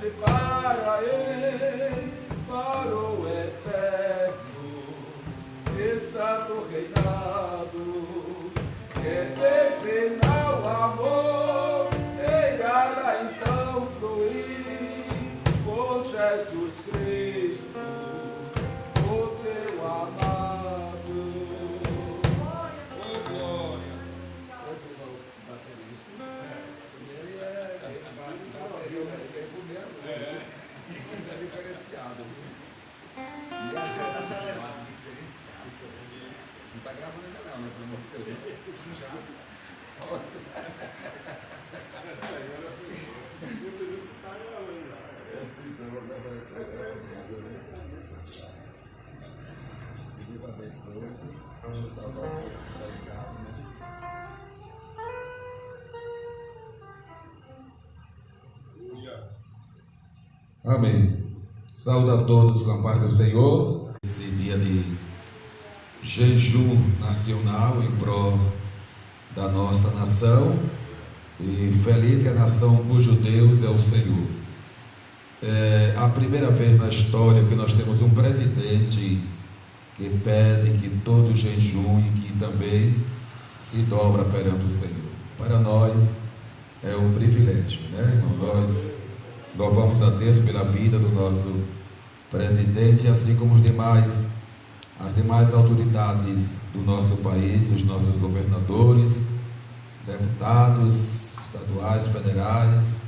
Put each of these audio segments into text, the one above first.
pronta-te para ele, para o eterno e santo reinado, que teve ao amor, irá então fluir com Jesus Cristo, o teu amado. Oh, glória! Isso é diferenciado. E a diferenciado. Não está gravando ainda não, né? Pelo amor de Deus. Já. É assim, então. Deus abençoe. Deixa eu salvar o ligado, né? Amém. Saúdo a todos com a paz do Senhor. Esse dia de jejum nacional em prol da nossa nação. E feliz é a nação cujo Deus é o Senhor. É a primeira vez na história que nós temos um presidente que pede que todos jejuem e que também se dobra perante o Senhor. Para nós é um privilégio, né? Nós louvamos a Deus pela vida do nosso presidente, assim como as demais autoridades do nosso país, os nossos governadores, deputados estaduais, federais,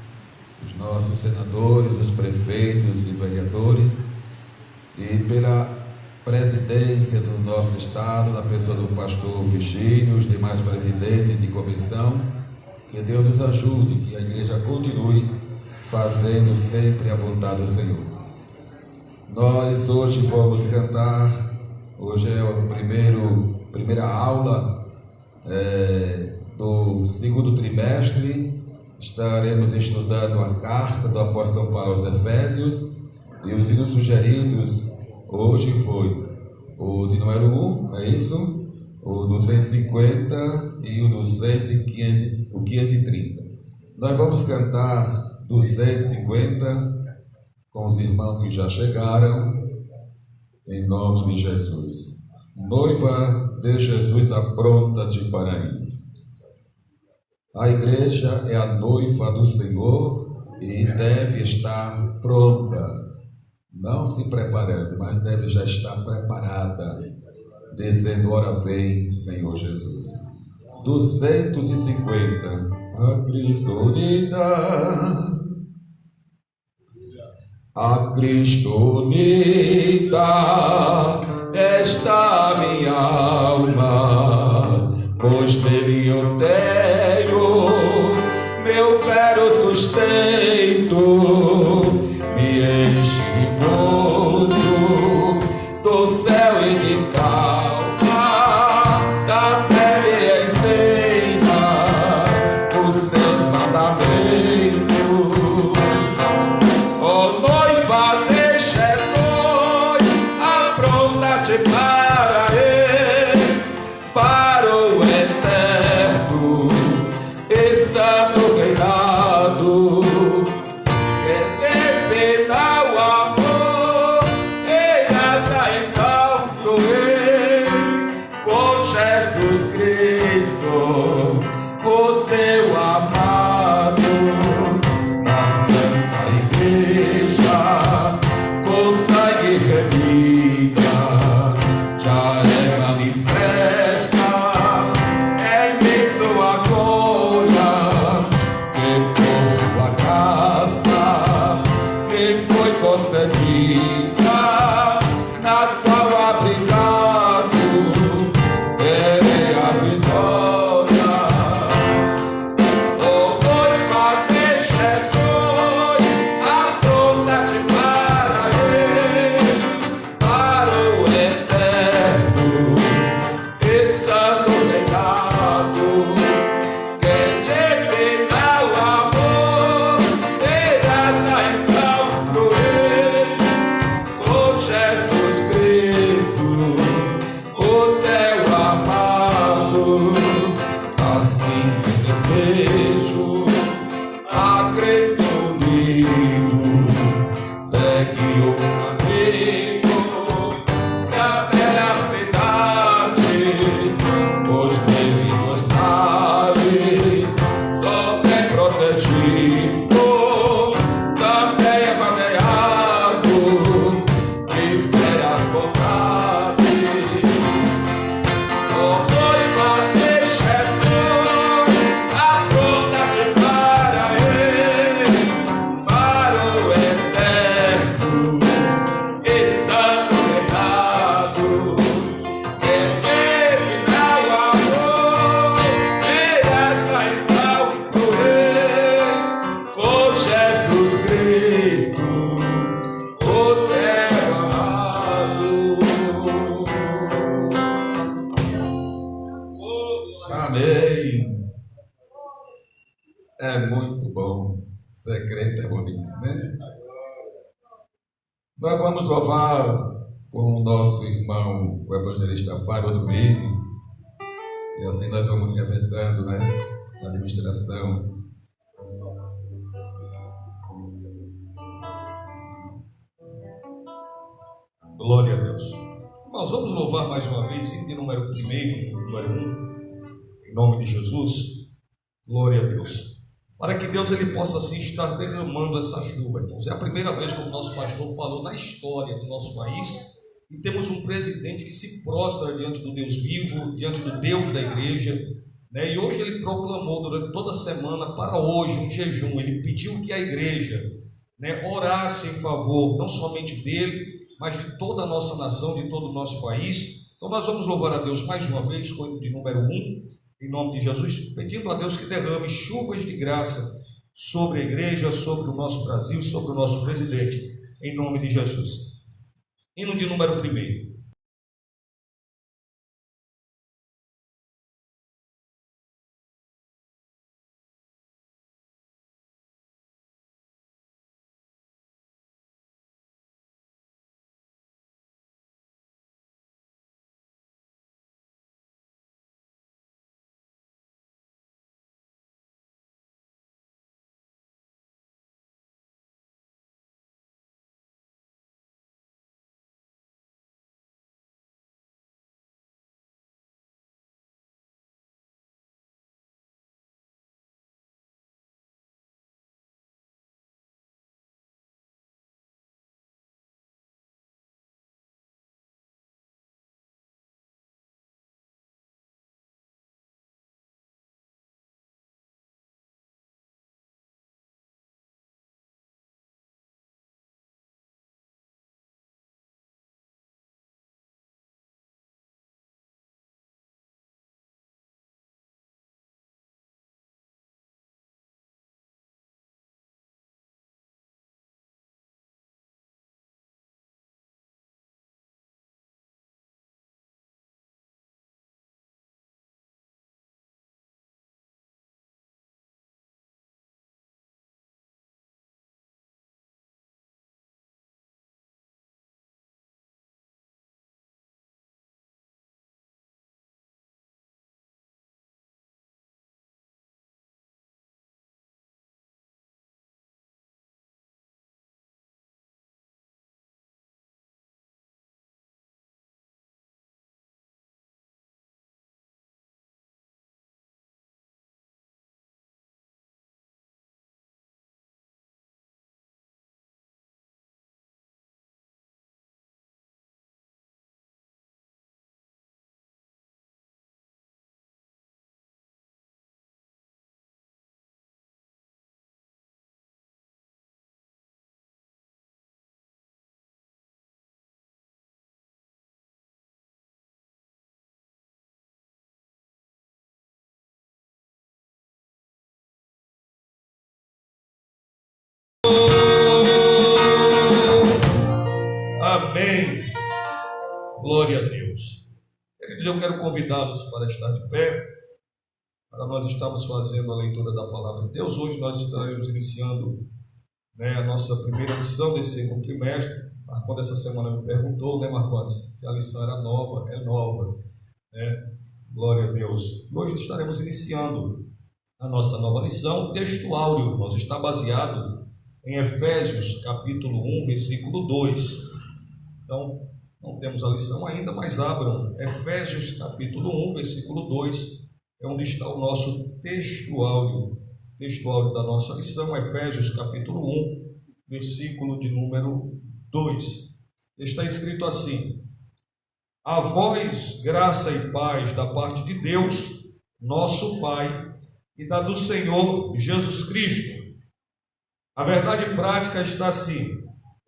os nossos senadores, os prefeitos e vereadores, e pela presidência do nosso estado, na pessoa do pastor Virgínio, os demais presidentes de convenção. Que Deus nos ajude, que a igreja continue fazendo sempre a vontade do Senhor. Nós hoje vamos cantar, hoje é a primeira aula do segundo trimestre. Estaremos estudando a carta do apóstolo Paulo aos Efésios, e os hinos sugeridos hoje foi o de número 1, é isso? O do 150 e o do 615, o 530. Nós vamos cantar do 150 com os irmãos que já chegaram, em nome de Jesus. Noiva de Jesus, apronta-te para ir. A igreja é a noiva do Senhor e deve estar pronta, não se preparando, mas deve já estar preparada, dizendo: ora vem, Senhor Jesus. 250. A Cristo unida, a Cristo unida está minha alma, pois nele eu tenho meu vero sustento, me enche de gozo do céu e de calma, da terra e ensina os seus mandamentos. Ó noiva de Jesus, apronta-te para ele, para o eterno e santo reinado, que deve dar o amor e ela então fluir com Jesus Cristo, o teu amado, na Santa Igreja, com sangue remida, já é manifesta em sua glória, que por sua graça me foi concedida, na qual abrigado terei a vitória. Oh, noiva de Jesus, apronta-te para ele, para o eterno e santo reinado, que te dá o amor, irás lá então fluir com Jesus Cristo, o teu amado. Assim eu desejo a Cristo unido, segue o amigo da bela cidade, os meninos ali, só bem protegido, também é bandeado de fera vontade. O noiva de Jesus, apronta-te para ele, para o eterno e santo reinado. Eterno amor, irás lá então fluir com Jesus Cristo, o teu amado. Amém. É muito bom. Secreto é bom demais, né? Nós vamos louvar com o nosso irmão, o evangelista Fábio Domingo. E assim nós vamos revezando, né? Na administração. Glória a Deus. Nós vamos louvar mais uma vez, em número 1, número 1, em nome de Jesus. Glória a Deus. Para que Deus ele possa assim estar derramando essa chuva, irmãos. É a primeira vez, como o nosso pastor falou, na história do nosso país, e temos um presidente que se prostra diante do Deus vivo, diante do Deus da igreja, né? E hoje ele proclamou durante toda a semana, para hoje, um jejum. Ele pediu que a igreja, né, orasse em favor não somente dele, mas de toda a nossa nação, de todo o nosso país. Então nós vamos louvar a Deus mais uma vez, com o de número 1, em nome de Jesus, pedindo a Deus que derrame chuvas de graça sobre a igreja, sobre o nosso Brasil, sobre o nosso presidente, em nome de Jesus. Hino de número 1. Amém. Glória a Deus. Queridos, eu quero convidá-los para estar de pé, para nós estarmos fazendo a leitura da palavra de Deus. Hoje nós estaremos iniciando, né, a nossa primeira lição desse segundo trimestre. Marcos essa semana me perguntou, né, Marcos, se a lição era nova. É nova, né? Glória a Deus. E hoje estaremos iniciando a nossa nova lição. O texto áureo, irmãos, está baseado em Efésios capítulo 1, versículo 2. Então, não temos a lição ainda, mas abram Efésios capítulo 1, versículo 2, é onde está o nosso textuário da nossa lição, Efésios capítulo 1, versículo de número 2. Está escrito assim: a vós graça e paz da parte de Deus, nosso Pai, e da do Senhor Jesus Cristo. A verdade prática está assim: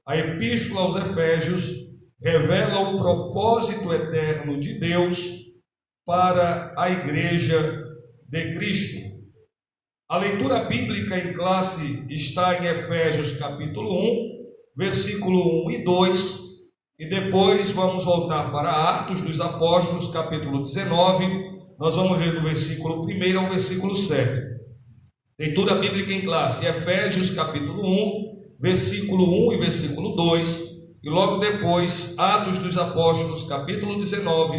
a epístola aos Efésios revela o propósito eterno de Deus para a igreja de Cristo. A leitura bíblica em classe está em Efésios capítulo 1, versículo 1 e 2, e depois vamos voltar para Atos dos Apóstolos, capítulo 19, nós vamos ler do versículo 1 ao versículo 7. Leitura bíblica em classe, Efésios capítulo 1, versículo 1 e versículo 2, e logo depois Atos dos Apóstolos, capítulo 19,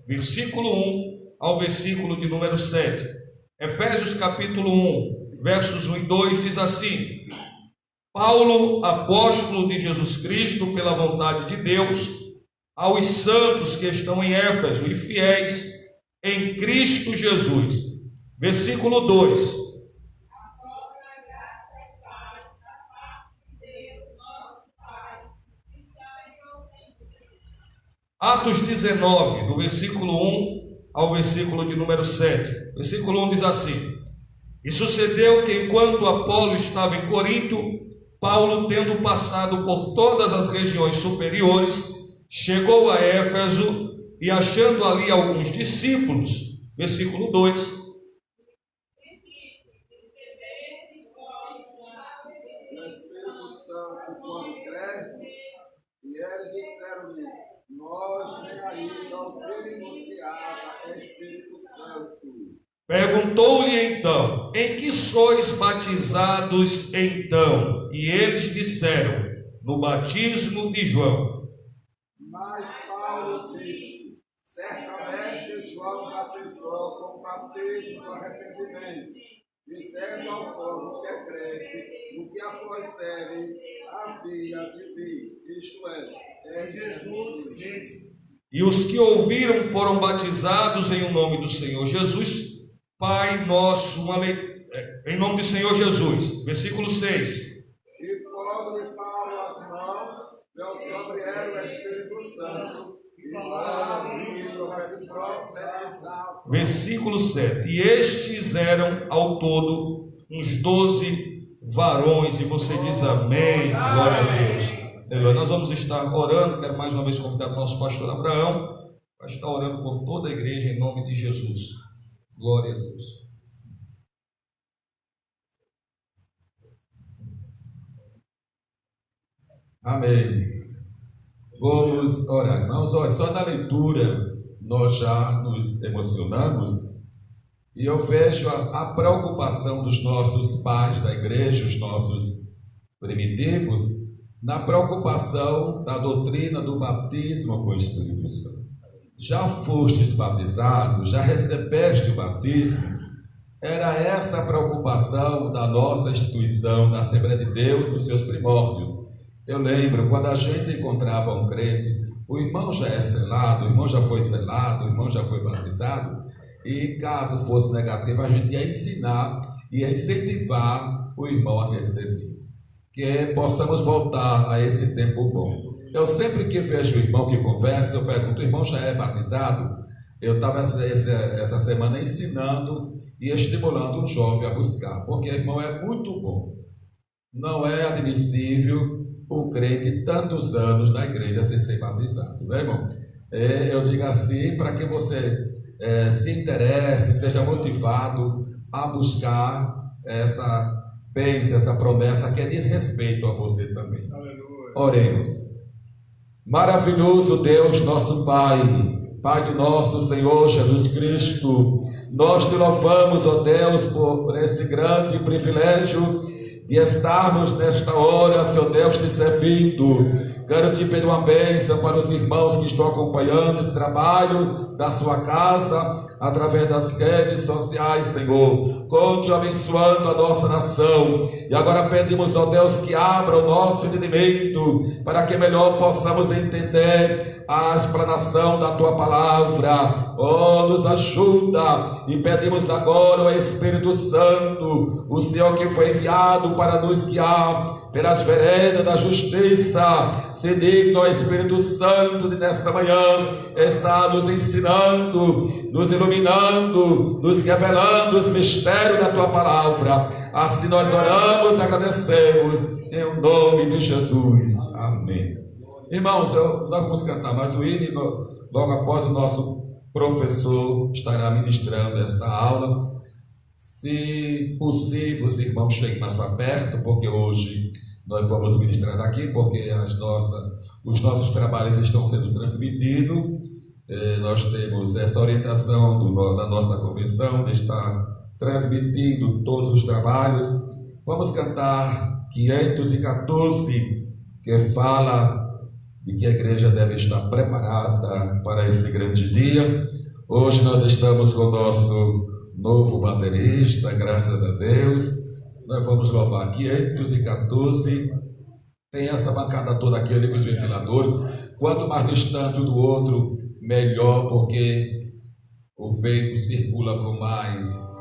versículo 1 ao versículo de número 7. Efésios capítulo 1, versos 1 e 2 diz assim: Paulo, apóstolo de Jesus Cristo, pela vontade de Deus, aos santos que estão em Éfeso e fiéis em Cristo Jesus. Versículo 2. Atos 19, do versículo 1 ao versículo de número 7. Versículo 1 diz assim: e sucedeu que enquanto Apolo estava em Corinto, Paulo, tendo passado por todas as regiões superiores, chegou a Éfeso e, achando ali alguns discípulos, versículo 2, e eles disseram-lhe: nós nem ainda ouvimos que haja Espírito Santo. Perguntou-lhe então: em que sois batizados então? E eles disseram: no batismo de João. Mas Paulo disse: certamente João batizou com o batismo do arrependimento, dizendo ao povo que cresce no que após ele havia de vir, isto é Jesus Cristo. E os que ouviram foram batizados em o nome do Senhor Jesus, Pai nosso, em nome do Senhor Jesus. Versículo 6. E pondo-lhe Paulo as mãos, deu sobre ele o Espírito Santo, e profetizava. Versículo 7. E estes eram ao todo uns 12 varões. E você diz amém, glória a Deus. Nós vamos estar orando. Quero mais uma vez convidar o nosso pastor Abraão para estar orando por toda a igreja em nome de Jesus. Glória a Deus. Amém. Vamos orar. Irmãos, olha, só na leitura nós já nos emocionamos e eu vejo a preocupação dos nossos pais da igreja, os nossos primitivos, na preocupação da doutrina do batismo com o Espírito Santo. Já fostes batizados, já recebeste o batismo? Era essa a preocupação da nossa instituição, da Assembleia de Deus, dos seus primórdios. Eu lembro, quando a gente encontrava um crente, o irmão já é selado, o irmão já foi selado, o irmão já foi batizado, e caso fosse negativo, a gente ia ensinar, ia incentivar o irmão a receber. Que possamos voltar a esse tempo bom. Eu sempre que vejo o irmão que conversa, eu pergunto: o irmão já é batizado? Eu estava essa semana ensinando e estimulando um jovem a buscar, porque irmão é muito bom. Não é admissível o crente tantos anos na igreja sem ser batizado, né, irmão? Eu digo assim para que você se interesse, seja motivado a buscar essa bênção, essa promessa que diz respeito a você também. Aleluia. Oremos. Maravilhoso Deus, nosso Pai, Pai do nosso Senhor Jesus Cristo, nós te louvamos, ó Deus, por este grande privilégio de estarmos nesta hora, Senhor Deus, te servindo. Quero te pedir uma bênção para os irmãos que estão acompanhando esse trabalho da sua casa, através das redes sociais, Senhor. Continue abençoando a nossa nação. E agora pedimos, ó Deus, que abra o nosso entendimento, para que melhor possamos entender a explanação da Tua palavra. Oh, nos ajuda. E pedimos agora, ó Espírito Santo, o Senhor que foi enviado para nos guiar pelas veredas da justiça, se digno, ó Espírito Santo, de nesta manhã está nos ensinando, nos iluminando, nos revelando os mistérios da Tua palavra. Assim nós oramos e agradecemos, em nome de Jesus. Amém. Irmãos, nós vamos cantar mais o hino, logo após o nosso professor estará ministrando esta aula. Se possível, os irmãos cheguem mais para perto, porque hoje nós vamos ministrar daqui, porque os nossos trabalhos estão sendo transmitidos. Nós temos essa orientação da nossa convenção de estar transmitindo todos os trabalhos. Vamos cantar 514, que fala de que a igreja deve estar preparada para esse grande dia. Hoje nós estamos com o nosso novo baterista, graças a Deus. Nós vamos louvar 514. Tem essa bancada toda aqui ali com os ventiladores. Quanto mais distante um do outro, melhor, porque o vento circula com mais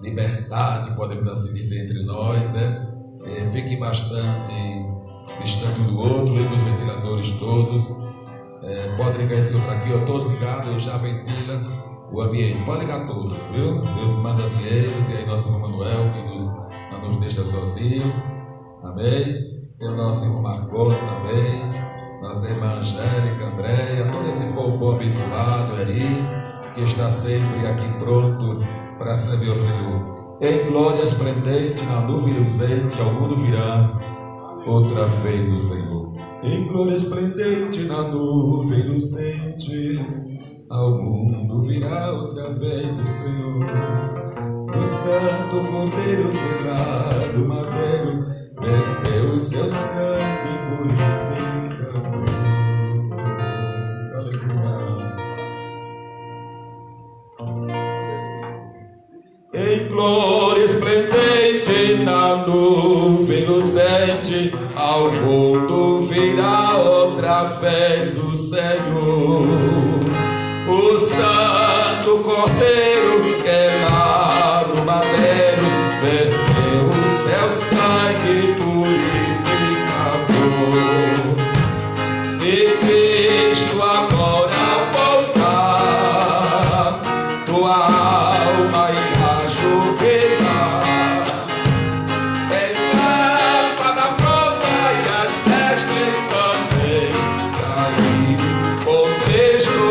liberdade, podemos assim dizer, entre nós, né? Fique bastante distante um do outro, liga os ventiladores todos. Pode ligar esse outro aqui, ó, todos ligados, já ventila o ambiente. Pode ligar todos, viu? Deus manda dinheiro, tem aí nosso irmão Manuel, que não nos deixa sozinho. Amém? Tem o nosso irmão Marcos também, nossa irmã Angélica, Andréia, todo esse povo abençoado, Eri, que está sempre aqui pronto para servir o Senhor. Em glória esplendente, na nuvem luzente, ao mundo virá outra vez o Senhor. Em glória esplendente, na nuvem luzente, ao mundo virá outra vez o Senhor. O santo cordeiro quebrado do madeiro, verteu o seu sangue purificador. Aleluia. Em glória esplendente, na nuvem luzente, ao mundo virá outra vez o Senhor. O santo cordeiro que lá no madeiro verteu o seu sangue purificador. Se Cristo agora voltar, tua alma irá jubilar. Tem lâmpada pronta e as vestes também cair com Cristo.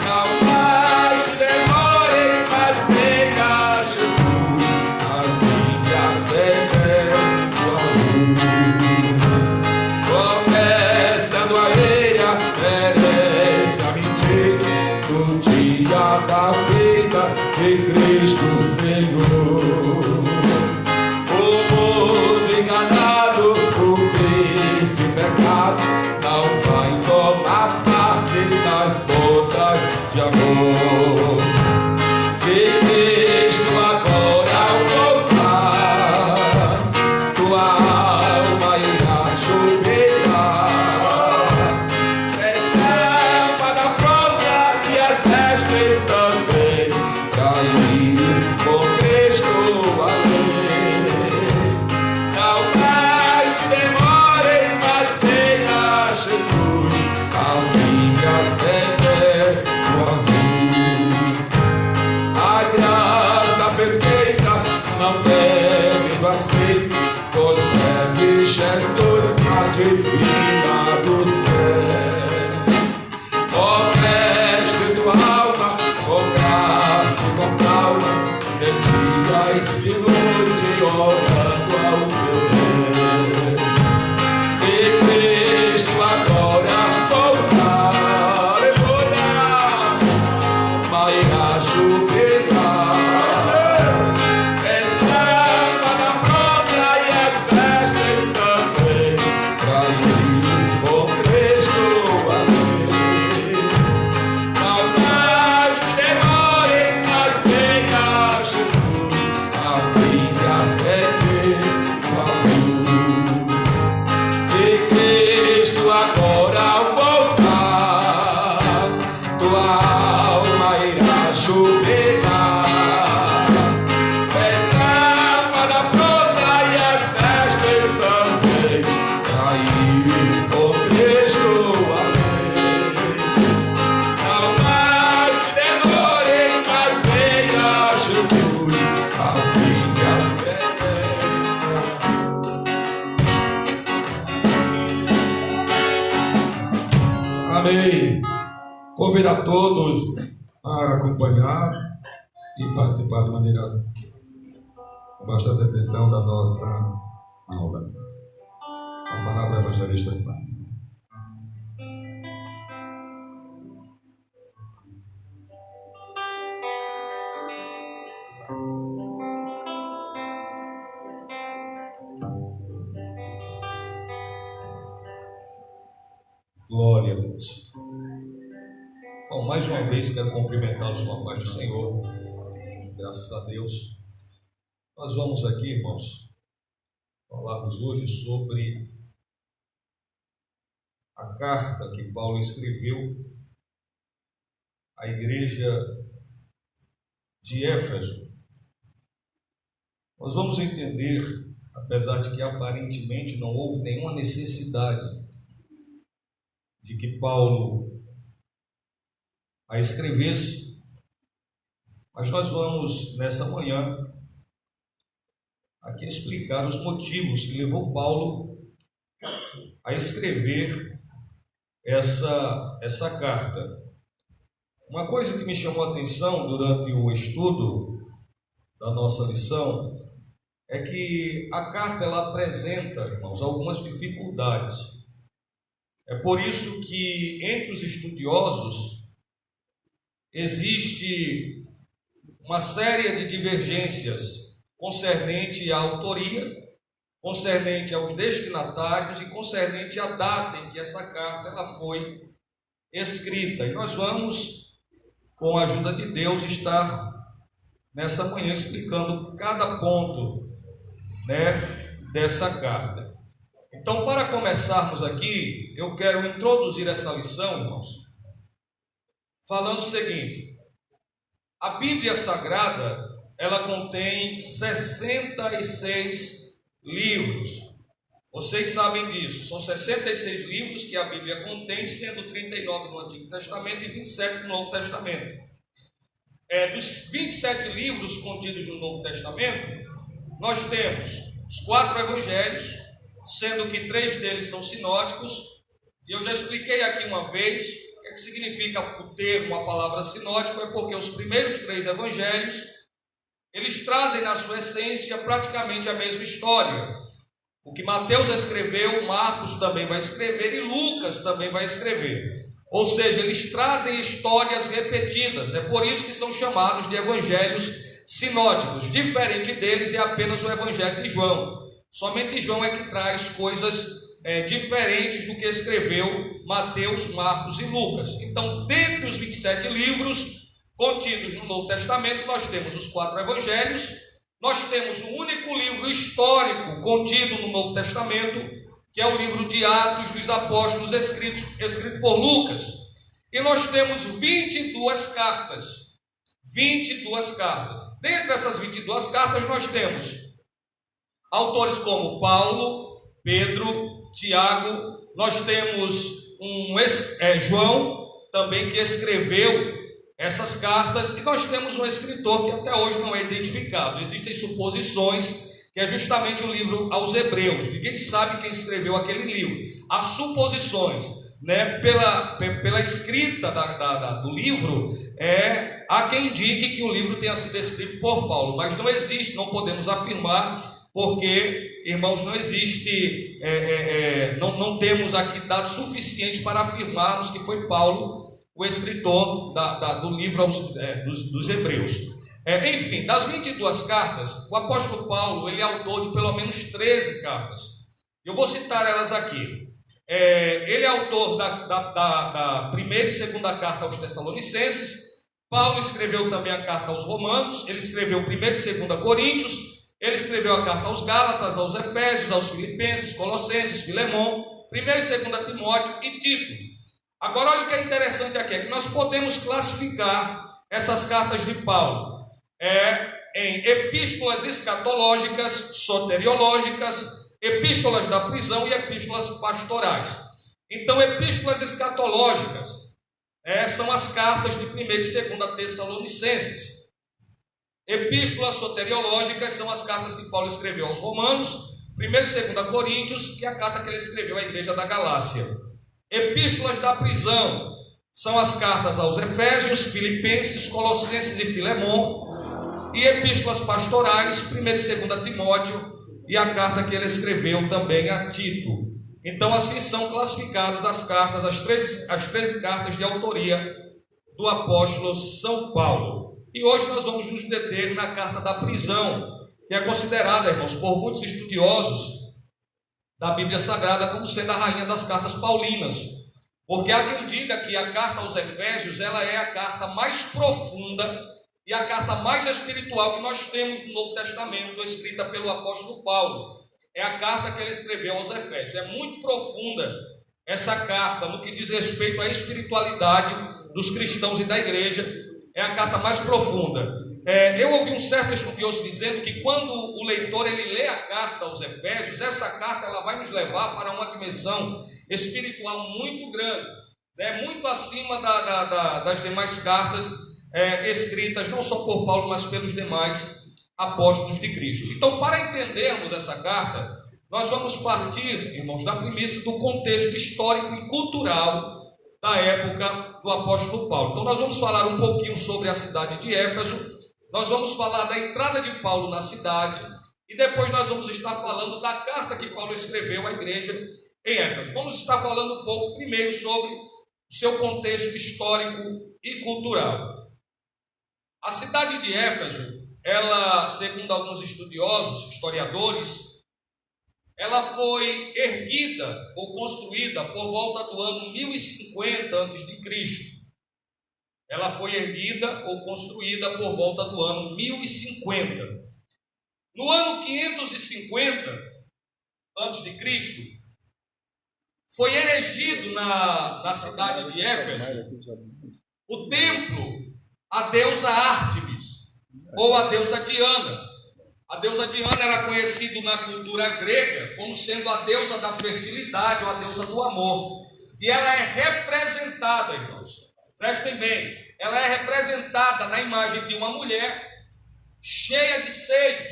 Não mais demore, mas venha Jesus, a fim de acender tua luz. Começando a eira, merece a mentir do dia da vida de Cristo Senhor. O mundo enganado, o vício e pecado não vai tomar parte das bodas de amor. Se Cristo agora voltar, tua alma irá jubilar. Tem lâmpada pronta e as vestes também cair com Cristo além. Não mais demores, mas venha Jesus, a fim de acender tua luz. A graça perfeita não deve vacilar, pois breve Jesus a divina do céu. Ó mestre tua alma, com graça e com calma, de dia e de noite orando ao teu Deus. Se Cristo agora voltar, aleluia, vai a jubilar. Lâmpada pronta e as vestes também cair Amém. Convido a todos a acompanhar e participar de maneira com bastante atenção da nossa aula. A palavra evangelista Fábio. Glória a Deus. Bom, mais uma vez quero cumprimentá-los com a paz do Senhor. Graças a Deus. Nós vamos aqui, irmãos, falarmos hoje sobre a carta que Paulo escreveu à igreja de Éfeso. Nós vamos entender, apesar de que aparentemente não houve nenhuma necessidade de que Paulo a escrevesse, mas nós vamos nessa manhã aqui explicar os motivos que levou Paulo a escrever essa carta. Uma coisa que me chamou a atenção durante o estudo da nossa lição é que a carta ela apresenta, irmãos, algumas dificuldades. É por isso que entre os estudiosos existe uma série de divergências concernente à autoria, concernente aos destinatários e concernente à data em que essa carta ela foi escrita. E nós vamos, com a ajuda de Deus, estar nessa manhã explicando cada ponto, dessa carta. Então, para começarmos aqui, eu quero introduzir essa lição, irmãos, falando o seguinte: a Bíblia Sagrada, ela contém 66 livros. Vocês sabem disso, são 66 livros que a Bíblia contém, sendo 39 no Antigo Testamento e 27 no Novo Testamento. Dos 27 livros contidos no Novo Testamento, nós temos os 4 evangelhos, sendo que 3 deles são sinóticos, e eu já expliquei aqui uma vez o que significa o termo, a palavra sinótico, é porque os primeiros 3 evangelhos, eles trazem na sua essência praticamente a mesma história. O que Mateus escreveu, Marcos também vai escrever e Lucas também vai escrever. Ou seja, eles trazem histórias repetidas, é por isso que são chamados de evangelhos sinóticos. Diferente deles é apenas o evangelho de João. Somente João é que traz coisas diferentes do que escreveu Mateus, Marcos e Lucas. Então, dentre os 27 livros contidos no Novo Testamento, nós temos os 4 evangelhos, nós temos o único livro histórico contido no Novo Testamento, que é o livro de Atos dos Apóstolos, escrito por Lucas. E nós temos 22 cartas. 22 cartas. Dentre essas 22 cartas, nós temos autores como Paulo, Pedro, Tiago, nós temos João, também que escreveu essas cartas, e nós temos um escritor que até hoje não é identificado. Existem suposições que é justamente o livro aos Hebreus. Ninguém sabe quem escreveu aquele livro. Há suposições, pela escrita do livro, há quem indique que o livro tenha sido escrito por Paulo, mas não existe, não podemos afirmar, porque, irmãos, não existe, não temos aqui dados suficientes para afirmarmos que foi Paulo o escritor do livro dos Hebreus. Enfim, das 22 cartas, o apóstolo Paulo, ele é autor de pelo menos 13 cartas. Eu vou citar elas aqui. Ele é autor da primeira e segunda carta aos Tessalonicenses. Paulo escreveu também a carta aos Romanos. Ele escreveu 1 e 2 Coríntios. Ele escreveu a carta aos Gálatas, aos Efésios, aos Filipenses, Colossenses, Filemão, 1 e 2 Timóteo e Tito. Agora, olha o que é interessante aqui, é que nós podemos classificar essas cartas de Paulo em epístolas escatológicas, soteriológicas, epístolas da prisão e epístolas pastorais. Então, epístolas escatológicas são as cartas de 1 e 2 Tessalonicenses. Epístolas soteriológicas são as cartas que Paulo escreveu aos Romanos, 1 e 2 Coríntios, que é a carta que ele escreveu à igreja da Galácia. epístolas da prisão são as cartas aos Efésios, Filipenses, Colossenses e Filemon, e epístolas pastorais, 1 e 2 Timóteo, e a carta que ele escreveu também a Tito. Então, assim são classificadas as cartas, as 13 cartas de autoria do apóstolo São Paulo. E hoje nós vamos nos deter na carta da prisão, que é considerada, irmãos, por muitos estudiosos da Bíblia Sagrada como sendo a rainha das cartas paulinas. Porque há quem diga que a carta aos Efésios, ela é a carta mais profunda e a carta mais espiritual que nós temos no Novo Testamento, escrita pelo apóstolo Paulo. É a carta que ele escreveu aos Efésios. É muito profunda essa carta no que diz respeito à espiritualidade dos cristãos e da igreja. É a carta mais profunda. Eu ouvi um certo estudioso dizendo que quando o leitor ele lê a carta aos Efésios, essa carta ela vai nos levar para uma dimensão espiritual muito grande, né? Muito acima das demais cartas escritas não só por Paulo, mas pelos demais apóstolos de Cristo. Então, para entendermos essa carta, nós vamos partir, irmãos, da premissa do contexto histórico e cultural da época do apóstolo Paulo. Então, nós vamos falar um pouquinho sobre a cidade de Éfeso, nós vamos falar da entrada de Paulo na cidade, e depois nós vamos estar falando da carta que Paulo escreveu à igreja em Éfeso. Vamos estar falando um pouco primeiro sobre o seu contexto histórico e cultural. A cidade de Éfeso, ela, segundo alguns estudiosos, historiadores, ela foi erguida ou construída por volta do ano 1050 a.C. Ela foi erguida ou construída por volta do ano 1050. No ano 550 a.C., foi erigido na cidade de Éfeso o templo à deusa Ártemis, ou à deusa Diana. A deusa Diana era conhecida na cultura grega como sendo a deusa da fertilidade ou a deusa do amor. E ela é representada, irmãos, prestem bem, ela é representada na imagem de uma mulher cheia de seios.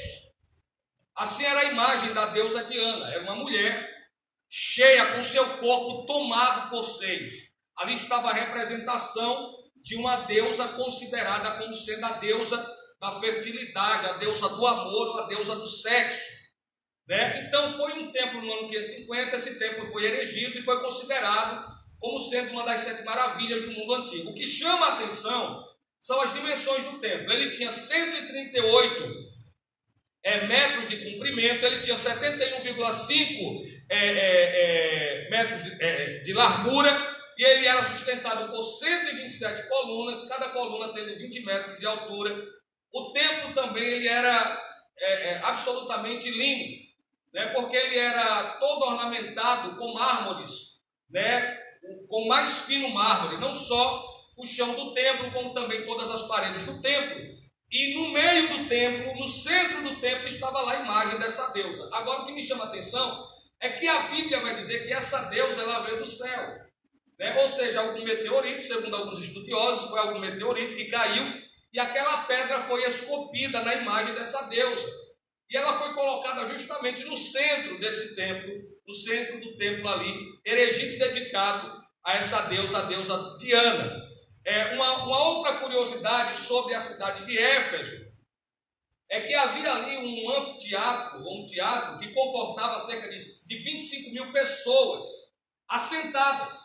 Assim era a imagem da deusa Diana, era uma mulher cheia, com seu corpo tomado por seios. Ali estava a representação de uma deusa considerada como sendo a deusa da fertilidade, a deusa do amor, a deusa do sexo, né? Então foi um templo no ano 550, esse templo foi erigido e foi considerado como sendo uma das 7 maravilhas do mundo antigo. O que chama a atenção são as dimensões do templo. Ele tinha 138 metros de comprimento, ele tinha 71,5 metros de largura, e ele era sustentado por 127 colunas, cada coluna tendo 20 metros de altura. O templo também ele era absolutamente lindo, né? Porque ele era todo ornamentado com mármores, né? Com mais fino mármore, não só o chão do templo, como também todas as paredes do templo. E no meio do templo, no centro do templo, estava lá a imagem dessa deusa. Agora, o que me chama a atenção é que a Bíblia vai dizer que essa deusa ela veio do céu, né? Ou seja, algum meteorito, segundo alguns estudiosos, foi algum meteorito que caiu e aquela pedra foi esculpida na imagem dessa deusa. E ela foi colocada justamente no centro desse templo, no centro do templo ali, erigido e dedicado a essa deusa, a deusa Diana. Uma outra curiosidade sobre a cidade de Éfeso é que havia ali um anfiteatro, um teatro que comportava cerca de 25 mil pessoas assentadas.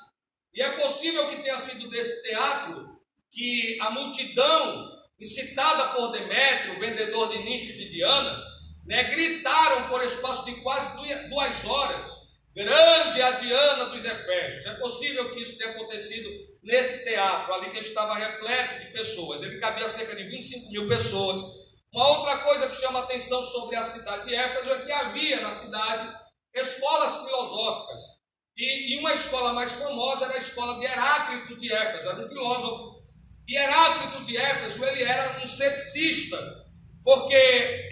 E é possível que tenha sido desse teatro que a multidão, incitada por Demétrio, vendedor de nichos de Diana, né, gritaram por espaço de quase 2 horas: grande é a Diana dos Efésios. É possível que isso tenha acontecido nesse teatro, ali que estava repleto de pessoas. Ele cabia cerca de 25 mil pessoas. Uma outra coisa que chama a atenção sobre a cidade de Éfeso é que havia na cidade escolas filosóficas. E uma escola mais famosa era a escola de Heráclito de Éfeso, era um filósofo. E Heráclito de Éfeso, ele era um ceticista, porque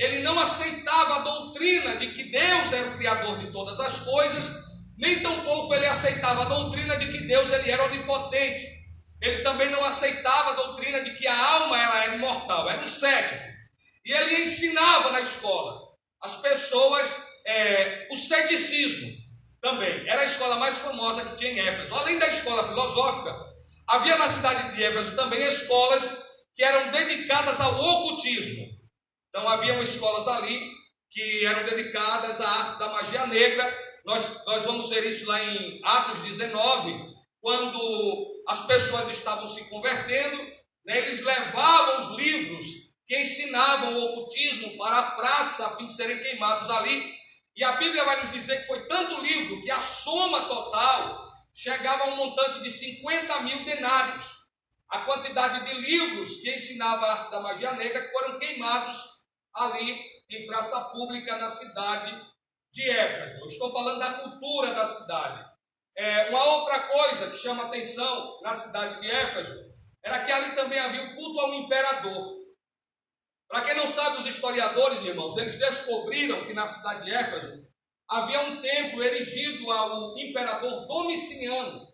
ele não aceitava a doutrina de que Deus era o criador de todas as coisas, nem tampouco ele aceitava a doutrina de que Deus ele era onipotente. Ele também não aceitava a doutrina de que a alma ela era imortal, era um cético. E ele ensinava na escola as pessoas o ceticismo. também. Era a escola mais famosa que tinha em Éfeso. Além da escola filosófica, havia na cidade de Éfeso também escolas que eram dedicadas ao ocultismo. Então haviam escolas ali que eram dedicadas à arte da magia negra. Nós vamos ver isso lá em Atos 19, quando as pessoas estavam se convertendo, né, eles levavam os livros que ensinavam o ocultismo para a praça a fim de serem queimados ali. E a Bíblia vai nos dizer que foi tanto livro que a soma total chegava a um montante de 50 mil denários. A quantidade de livros que ensinava a arte da magia negra que foram queimados ali em praça pública na cidade de Éfeso. Eu estou falando da cultura da cidade. Uma outra coisa que chama atenção na cidade de Éfeso era que ali também havia o culto ao imperador. Para quem não sabe, os historiadores, irmãos, eles descobriram que na cidade de Éfeso havia um templo erigido ao imperador Domiciano.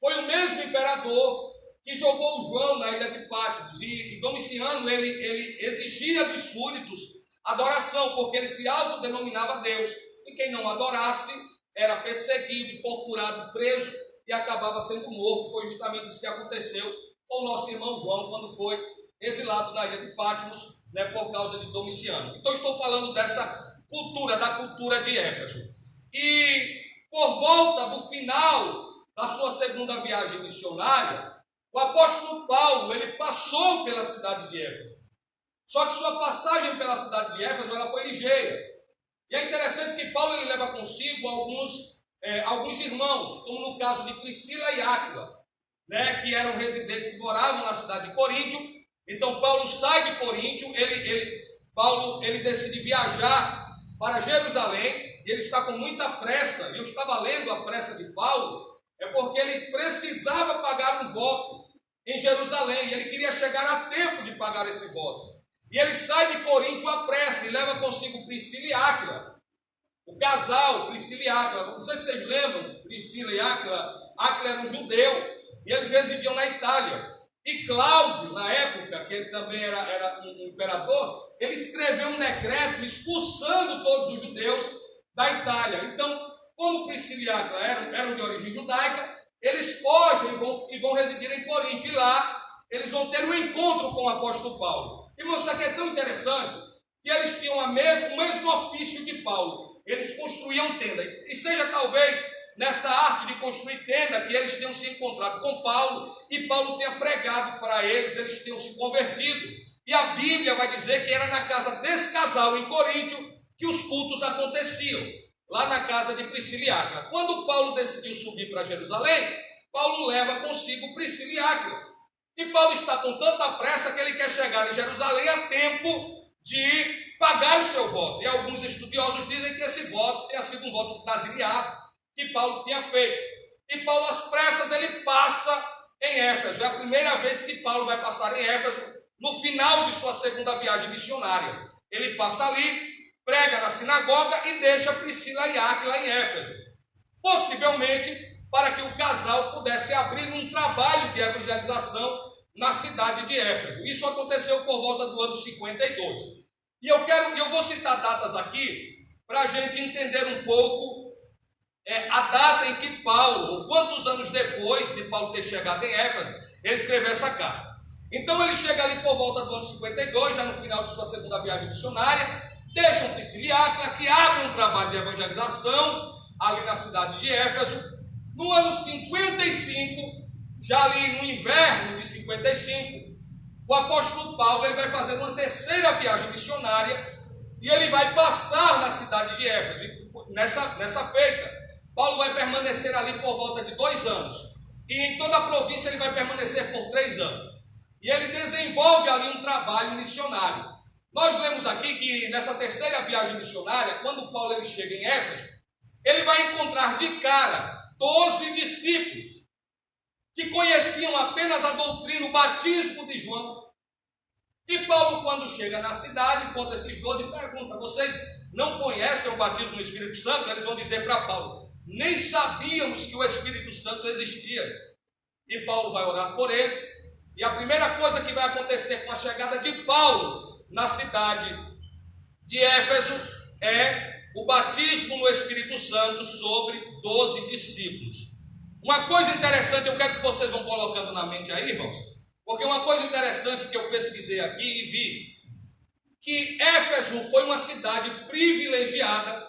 Foi o mesmo imperador que jogou João na ilha de Patmos. E Domiciano, ele exigia dos súditos adoração, porque ele se autodenominava Deus. E quem não adorasse era perseguido, torturado, preso e acabava sendo morto. Foi justamente isso que aconteceu com o nosso irmão João quando foi exilado na ilha de Patmos, né, por causa de Domiciano. Então estou falando dessa cultura, da cultura de Éfeso. E por volta do final da sua segunda viagem missionária, o apóstolo Paulo, ele passou pela cidade de Éfeso. Só que sua passagem pela cidade de Éfeso, ela foi ligeira. E é interessante que Paulo, ele leva consigo alguns irmãos, como no caso de Priscila e Áquila, né, que eram residentes que moravam na cidade de Coríntio. Então Paulo sai de Coríntio, Paulo decide viajar para Jerusalém, e ele está com muita pressa. E eu estava lendo a pressa de Paulo, porque ele precisava pagar um voto em Jerusalém, e ele queria chegar a tempo de pagar esse voto. E ele sai de Coríntio à pressa e leva consigo Priscila e Áquila, o casal Priscila e Áquila. Não sei se vocês lembram, Priscila e Áquila. Áquila era um judeu e eles residiam na Itália. E Cláudio, na época, que ele também era um imperador, ele escreveu um decreto expulsando todos os judeus da Itália. Então, como Priscila e Áquila eram de origem judaica, eles fogem e vão residir em Coríntio. E lá eles vão ter um encontro com o apóstolo Paulo. Irmãos, isso aqui é tão interessante que eles tinham o mesmo ofício de Paulo. Eles construíam tenda. E seja talvez nessa arte de construir tenda que eles tenham se encontrado com Paulo e Paulo tenha pregado para eles, eles tenham se convertido. E a Bíblia vai dizer que era na casa desse casal em Coríntio que os cultos aconteciam, lá na casa de Priscila e Áquila. Quando Paulo decidiu subir para Jerusalém, Paulo leva consigo Priscila e Áquila. E Paulo está com tanta pressa que ele quer chegar em Jerusalém a tempo de pagar o seu voto. E alguns estudiosos dizem que esse voto tenha sido um voto nasiliado que Paulo tinha feito. E Paulo, às pressas, ele passa em Éfeso. É a primeira vez que Paulo vai passar em Éfeso no final de sua segunda viagem missionária. Ele passa ali, prega na sinagoga e deixa Priscila e Áquila em Éfeso. Possivelmente para que o casal pudesse abrir um trabalho de evangelização na cidade de Éfeso. Isso aconteceu por volta do ano 52. E eu vou citar datas aqui para a gente entender um pouco a data em que Paulo, ou quantos anos depois de Paulo ter chegado em Éfeso, ele escreveu essa carta. Então ele chega ali por volta do ano 52, já no final de sua segunda viagem missionária, deixam Priscila e Áquila, que abrem um trabalho de evangelização ali na cidade de Éfeso. No ano 55, já ali no inverno de 55, o apóstolo Paulo ele vai fazer uma terceira viagem missionária e ele vai passar na cidade de Éfeso. Nessa feita, Paulo vai permanecer ali por volta de 2 anos. E em toda a província ele vai permanecer por 3 anos. E ele desenvolve ali um trabalho missionário. Nós lemos aqui que nessa terceira viagem missionária, quando Paulo ele chega em Éfeso, ele vai encontrar de cara 12 discípulos que conheciam apenas a doutrina, o batismo de João. E Paulo, quando chega na cidade, encontra esses 12 e pergunta: vocês não conhecem o batismo no Espírito Santo? Eles vão dizer para Paulo: nem sabíamos que o Espírito Santo existia. E Paulo vai orar por eles. E a primeira coisa que vai acontecer com a chegada de Paulo na cidade de Éfeso é o batismo no Espírito Santo sobre 12 discípulos. Uma coisa interessante, eu quero que vocês vão colocando na mente aí, irmãos, porque uma coisa interessante que eu pesquisei aqui e vi, que Éfeso foi uma cidade privilegiada.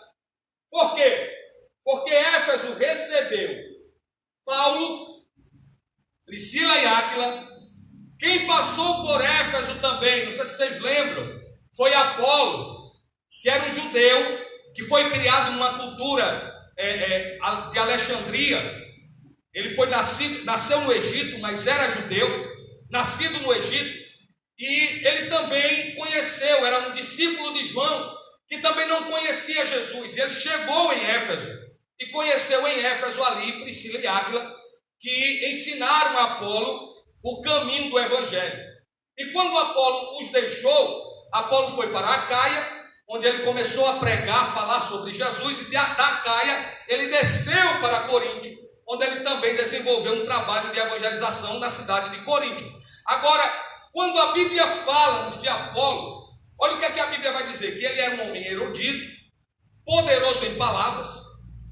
Por quê? Porque Éfeso recebeu Paulo, Priscila e Áquila. Quem passou por Éfeso também, não sei se vocês lembram, foi Apolo, que era um judeu, que foi criado numa cultura de Alexandria. Ele foi nasceu no Egito, mas era judeu, nascido no Egito. E ele também conheceu, era um discípulo de João, que também não conhecia Jesus. E ele chegou em Éfeso e conheceu em Éfeso ali Priscila e Áquila, que ensinaram a Apolo o caminho do Evangelho. E quando Apolo os deixou, Apolo foi para Acaia, onde ele começou a pregar, falar sobre Jesus, e da Acaia ele desceu para Corinto, onde ele também desenvolveu um trabalho de evangelização na cidade de Corinto. Agora, quando a Bíblia fala de Apolo, olha o que a Bíblia vai dizer, que ele era um homem erudito, poderoso em palavras,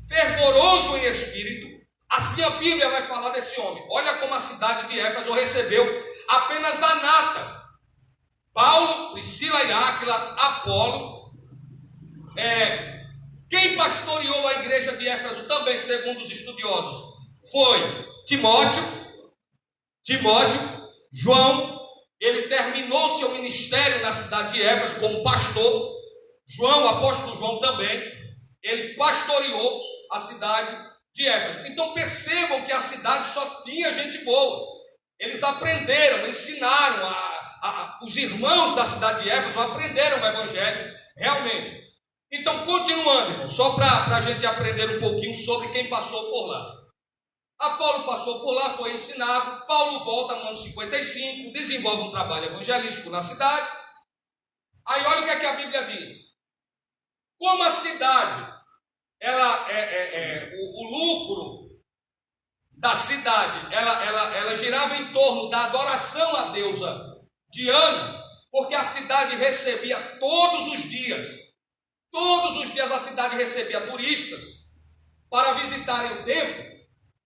fervoroso em espírito. Assim a Bíblia vai falar desse homem. Olha como a cidade de Éfeso recebeu apenas a nata. Paulo, Priscila e Áquila, Apolo. Quem pastoreou a igreja de Éfeso também, segundo os estudiosos, foi Timóteo, João. Ele terminou seu ministério na cidade de Éfeso como pastor. João, o apóstolo João também, ele pastoreou a cidade de Éfeso. Então percebam que a cidade só tinha gente boa. Eles aprenderam, ensinaram, os irmãos da cidade de Éfeso aprenderam o Evangelho realmente. Então, continuando, irmão, só para a gente aprender um pouquinho sobre quem passou por lá. Apolo passou por lá, foi ensinado. Paulo volta no ano 55, desenvolve um trabalho evangelístico na cidade. Aí olha o que a Bíblia diz. Como a cidade, o lucro da cidade, ela girava em torno da adoração à deusa Diana, porque a cidade recebia todos os dias a cidade recebia turistas para visitarem o templo.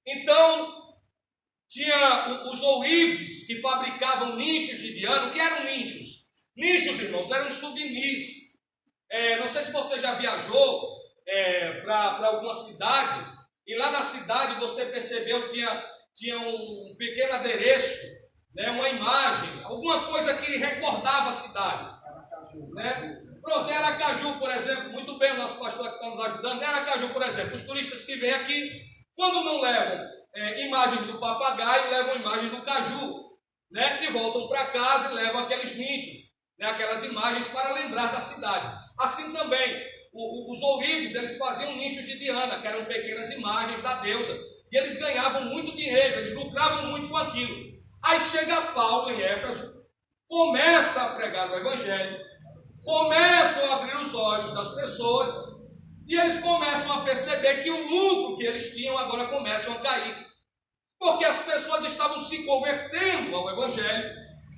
Então, tinha os ourives que fabricavam nichos de Diana. O que eram nichos? Nichos, irmãos, eram souvenirs. Não sei se você já viajou para alguma cidade, e lá na cidade você percebeu que tinha um pequeno adereço, né, uma imagem, alguma coisa que recordava a cidade. Né? Pronto, Aracaju, por exemplo, muito bem, o nosso pastor que está nos ajudando. Aracaju, por exemplo, os turistas que vêm aqui, quando não levam imagens do papagaio, levam imagens do caju, né? E voltam para casa e levam aqueles nichos, né? Aquelas imagens para lembrar da cidade. Assim também, os ourives, eles faziam nichos de Diana, que eram pequenas imagens da deusa, e eles ganhavam muito dinheiro, eles lucravam muito com aquilo. Aí chega Paulo em Éfeso, começa a pregar o Evangelho, começam a abrir os olhos das pessoas, e eles começam a perceber que o lucro que eles tinham agora começam a cair, porque as pessoas estavam se convertendo ao Evangelho,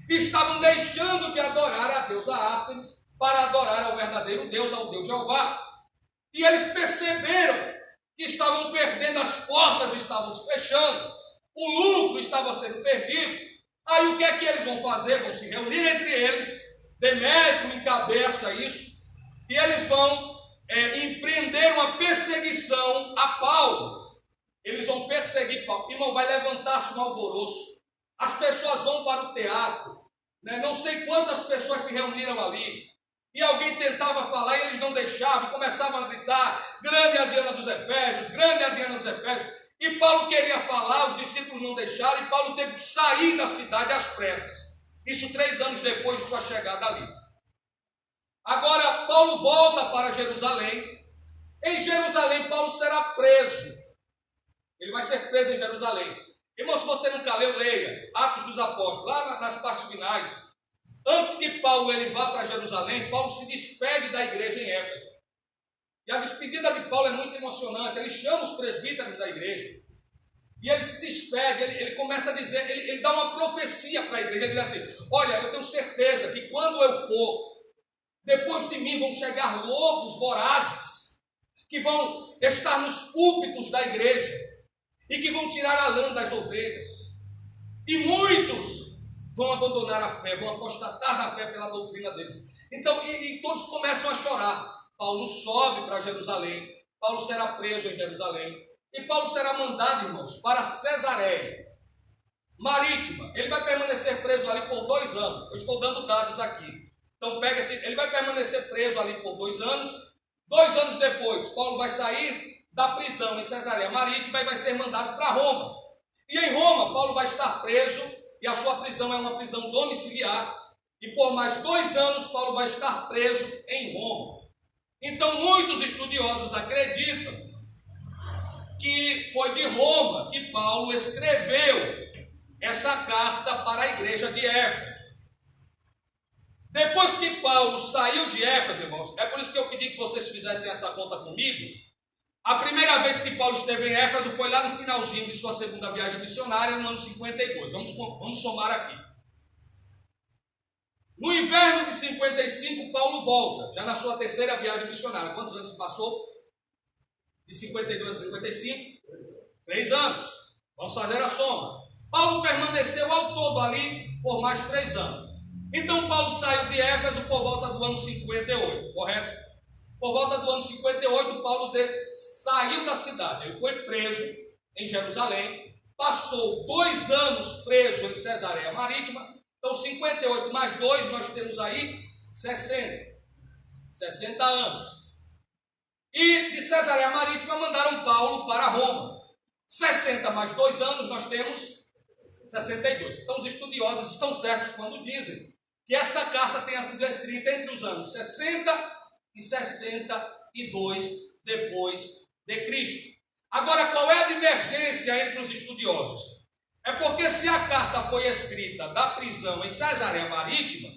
e estavam deixando de adorar a deusa Ártemis para adorar ao verdadeiro Deus, ao Deus Jeová. E eles perceberam que estavam perdendo, as portas estavam se fechando, o lucro estava sendo perdido. Aí o que é que eles vão fazer? Vão se reunir entre eles, Demétrio encabeça isso, e eles vão empreender uma perseguição a Paulo. Eles vão perseguir Paulo. Irmão, vai levantar-se um alvoroço. As pessoas vão para o teatro, né? Não sei quantas pessoas se reuniram ali. E alguém tentava falar e eles não deixavam, e começavam a gritar: grande é a Diana dos Efésios, grande é a Diana dos Efésios. E Paulo queria falar, os discípulos não deixaram, e Paulo teve que sair da cidade às pressas. Isso 3 anos depois de sua chegada ali. Agora, Paulo volta para Jerusalém. Em Jerusalém, Paulo será preso. Ele vai ser preso em Jerusalém. Irmão, se você nunca leu, leia Atos dos Apóstolos, lá nas partes finais. Antes que Paulo ele vá para Jerusalém, Paulo se despede da igreja em Éfeso. E a despedida de Paulo é muito emocionante. Ele chama os presbíteros da igreja. E ele se despede, ele começa a dizer, ele dá uma profecia para a igreja. Ele diz assim: olha, eu tenho certeza que quando eu for, depois de mim vão chegar lobos vorazes. que vão estar nos púlpitos da igreja e que vão tirar a lã das ovelhas. E muitos vão abandonar a fé, vão apostatar da fé pela doutrina deles. Então, e todos começam a chorar. Paulo sobe para Jerusalém, Paulo será preso em Jerusalém, e Paulo será mandado, irmãos, para Cesareia Marítima. Ele vai permanecer preso ali por 2 anos. Eu estou dando dados aqui. Então, ele vai permanecer preso ali por 2 anos. 2 anos depois, Paulo vai sair da prisão em Cesareia Marítima e vai ser mandado para Roma. E em Roma, Paulo vai estar preso, e a sua prisão é uma prisão domiciliar. E por mais 2 anos, Paulo vai estar preso em Roma. Então, muitos estudiosos acreditam que foi de Roma que Paulo escreveu essa carta para a igreja de Éfeso. Depois que Paulo saiu de Éfeso, irmãos, é por isso que eu pedi que vocês fizessem essa conta comigo. A primeira vez que Paulo esteve em Éfeso foi lá no finalzinho de sua segunda viagem missionária, no ano 52. Vamos somar aqui. No inverno de 55, Paulo volta, já na sua terceira viagem missionária. Quantos anos se passou? De 52 a 55? 3 anos. Vamos fazer a soma. Paulo permaneceu ao todo ali por mais 3 anos. Então Paulo saiu de Éfeso por volta do ano 58, correto? Por volta do ano 58, Paulo saiu da cidade. Ele foi preso em Jerusalém, passou 2 anos preso em Cesareia Marítima. Então 58 mais 2, nós temos aí 60 anos. E de Cesareia Marítima mandaram Paulo para Roma. 60 mais 2 anos, nós temos 62. Então os estudiosos estão certos quando dizem que essa carta tenha sido escrita entre os anos 60 e 62 depois de Cristo. Agora, qual é a divergência entre os estudiosos? É porque se a carta foi escrita da prisão em Cesareia Marítima,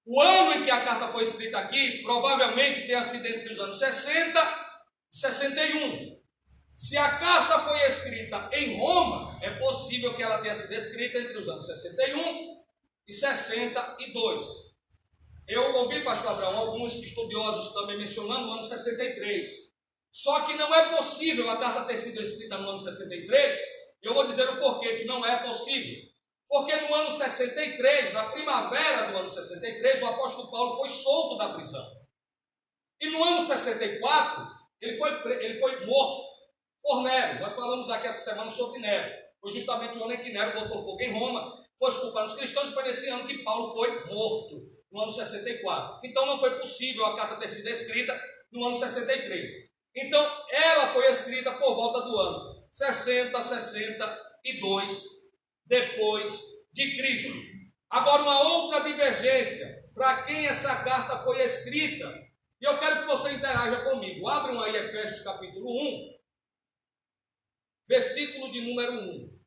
o ano em que a carta foi escrita aqui provavelmente tenha sido entre os anos 60 e 61. Se a carta foi escrita em Roma, é possível que ela tenha sido escrita entre os anos 61 e 62. Eu ouvi, pastor Abraão, alguns estudiosos também mencionando o ano 63. Só que não é possível a carta ter sido escrita no ano 63. Eu vou dizer o porquê que não é possível. Porque no ano 63, na primavera do ano 63, o apóstolo Paulo foi solto da prisão. E no ano 64, ele foi morto por Nero. Nós falamos aqui essa semana sobre Nero. Foi justamente o ano em que Nero botou fogo em Roma, pôs culpa nos cristãos, e foi nesse ano que Paulo foi morto, no ano 64. Então não foi possível a carta ter sido escrita no ano 63. Então ela foi escrita por volta do ano 60, 62 depois de Cristo. Agora, uma outra divergência, para quem essa carta foi escrita, e eu quero que você interaja comigo. Abram aí Efésios capítulo 1, versículo de número 1.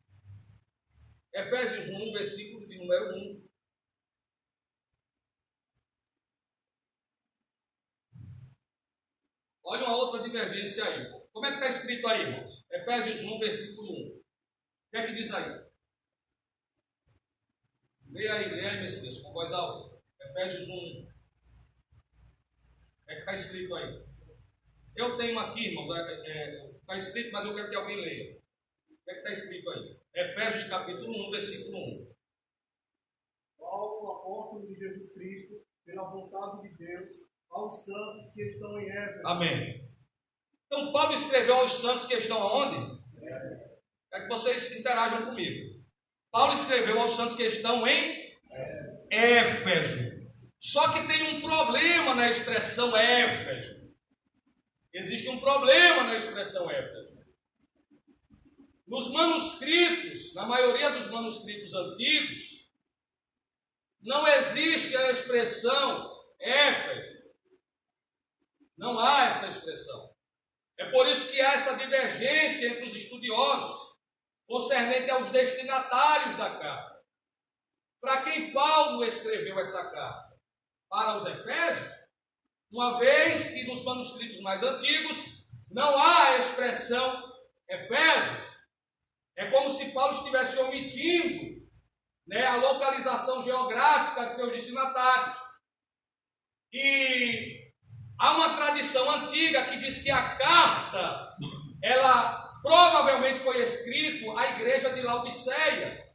Efésios 1, versículo de número 1. Olha uma outra divergência aí. Como é que está escrito aí, irmãos? Efésios 1, versículo 1. O que é que diz aí? Leia aí, Messias, com voz alta. Efésios 1. O que é que está escrito aí? Eu tenho aqui, irmãos, está escrito, mas eu quero que alguém leia. O que é que está escrito aí? Efésios capítulo 1, versículo 1. Paulo, apóstolo de Jesus Cristo, pela vontade de Deus, aos santos que estão em Éfeso. Amém. Então, Paulo escreveu aos santos que estão aonde? Quero que vocês interajam comigo. Paulo escreveu aos santos que estão em Éfeso. Só que tem um problema na expressão Éfeso. Existe um problema na expressão Éfeso. Nos manuscritos, na maioria dos manuscritos antigos, não existe a expressão Éfeso. Não há essa expressão. É por isso que há essa divergência entre os estudiosos concernente aos destinatários da carta. Para quem Paulo escreveu essa carta? Para os Efésios? Uma vez que nos manuscritos mais antigos não há a expressão Efésios. É como se Paulo estivesse omitindo, a localização geográfica de seus destinatários. E Há uma tradição antiga que diz que a carta, ela provavelmente foi escrita à igreja de Laodiceia.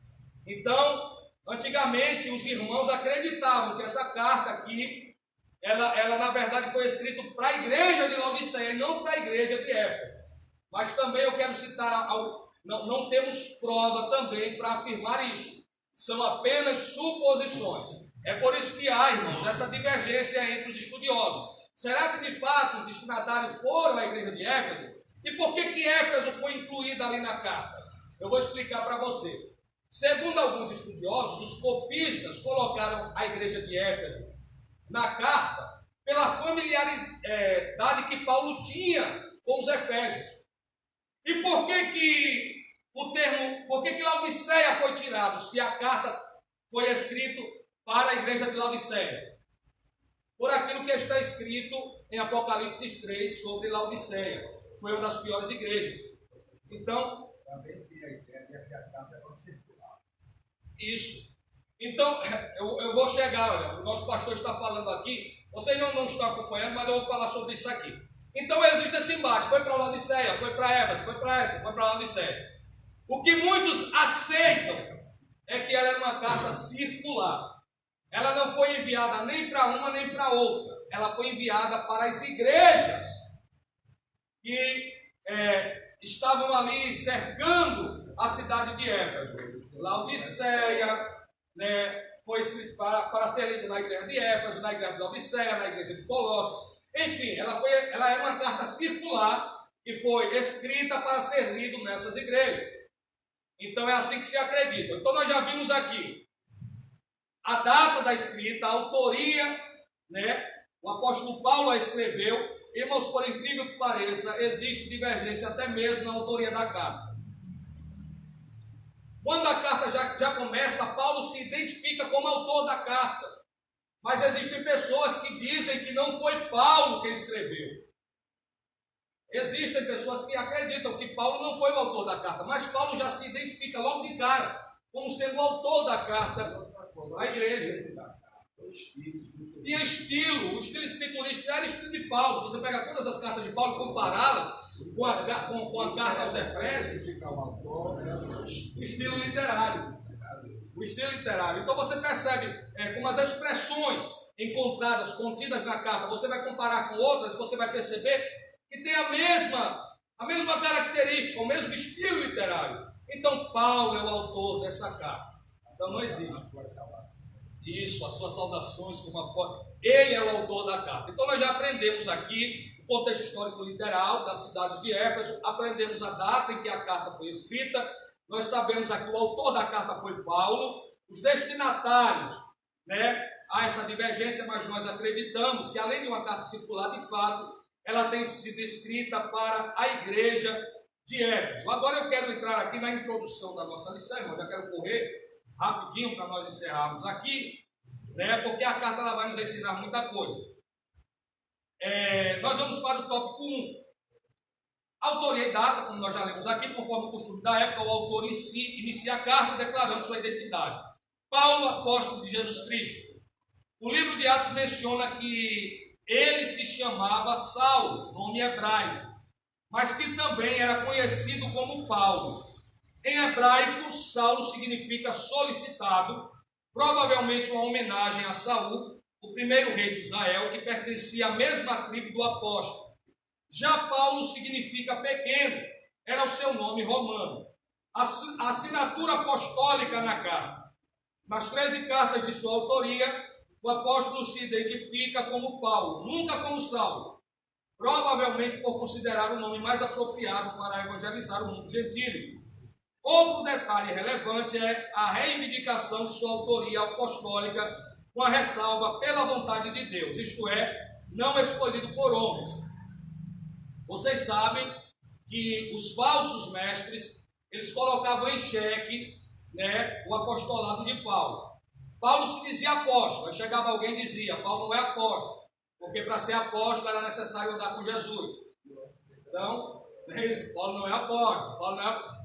Então, antigamente, os irmãos acreditavam que essa carta aqui, ela na verdade foi escrita para a igreja de Laodiceia e não para a igreja de Éfeso. Mas também eu quero citar, não temos prova também para afirmar isso. São apenas suposições. É por isso que há, irmãos, essa divergência entre os estudiosos. Será que de fato os destinatários foram à igreja de Éfeso? E por que Éfeso foi incluída ali na carta? Eu vou explicar para você. Segundo alguns estudiosos, os copistas colocaram a igreja de Éfeso na carta pela familiaridade que Paulo tinha com os efésios. E por que Laodiceia foi tirado, se a carta foi escrita para a igreja de Laodiceia? Por aquilo que está escrito em Apocalipse 3 sobre Laodiceia. Foi uma das piores igrejas. Então, também tem a ideia de que a carta é para circular. Isso. Então, eu vou chegar, olha, o nosso pastor está falando aqui, vocês não estão acompanhando, mas eu vou falar sobre isso aqui. Então, existe esse embate, foi para Laodiceia, foi para Éfeso, foi para Éfeso, foi para Laodiceia. O que muitos aceitam é que ela é uma carta circular. Ela não foi enviada nem para uma nem para outra. Ela foi enviada para as igrejas que estavam ali cercando a cidade de Éfeso. Laodiceia, né, foi escrita para ser lida na igreja de Éfeso, na igreja de Laodiceia, na igreja de Colossos. Enfim, ela é uma carta circular que foi escrita para ser lida nessas igrejas. Então é assim que se acredita. Então nós já vimos aqui a data da escrita, a autoria, né? O apóstolo Paulo a escreveu. Irmãos, por incrível que pareça, existe divergência até mesmo na autoria da carta. Quando a carta já começa, Paulo se identifica como autor da carta. Mas existem pessoas que dizem que não foi Paulo quem escreveu. Existem pessoas que acreditam que Paulo não foi o autor da carta, mas Paulo já se identifica logo de cara como sendo o autor da carta à igreja. E o estilo escriturístico era o estilo de Paulo. Você pega todas as cartas de Paulo e compará-las com a carta aos Efésios, o estilo literário. O estilo literário. Então você percebe como as expressões encontradas, contidas na carta, você vai comparar com outras, você vai perceber que tem a mesma característica, o mesmo estilo literário. Então Paulo é o autor dessa carta. Então não existe. Isso, as suas saudações como apóstolo. Ele é o autor da carta. Então nós já aprendemos aqui o contexto histórico literal da cidade de Éfeso, aprendemos a data em que a carta foi escrita, nós sabemos aqui que o autor da carta foi Paulo, os destinatários, né? Há essa divergência, mas nós acreditamos que além de uma carta circular, de fato, ela tem sido escrita para a igreja de Éfeso. Agora eu quero entrar aqui na introdução da nossa lição, eu já quero correr rapidinho para nós encerrarmos aqui, né? Porque a carta ela vai nos ensinar muita coisa. Nós vamos para o tópico 1. Autoria e data, como nós já lemos aqui, conforme o costume da época, o autor inicia a carta declarando sua identidade. Paulo, apóstolo de Jesus Cristo. O livro de Atos menciona que ele se chamava Saulo, nome hebraico, mas que também era conhecido como Paulo. Em hebraico, Saulo significa solicitado, provavelmente uma homenagem a Saul, o primeiro rei de Israel, que pertencia à mesma tribo do apóstolo. Já Paulo significa pequeno, era o seu nome romano. A assinatura apostólica na carta. Nas 13 cartas de sua autoria, o apóstolo se identifica como Paulo, nunca como Saulo, provavelmente por considerar o nome mais apropriado para evangelizar o mundo gentílico. Outro detalhe relevante é a reivindicação de sua autoria apostólica com a ressalva pela vontade de Deus, isto é, não escolhido por homens. Vocês sabem que os falsos mestres, eles colocavam em xeque, né, o apostolado de Paulo. Paulo se dizia apóstolo, aí chegava alguém e dizia, Paulo não é apóstolo, porque para ser apóstolo era necessário andar com Jesus. Então, Paulo não é apóstolo,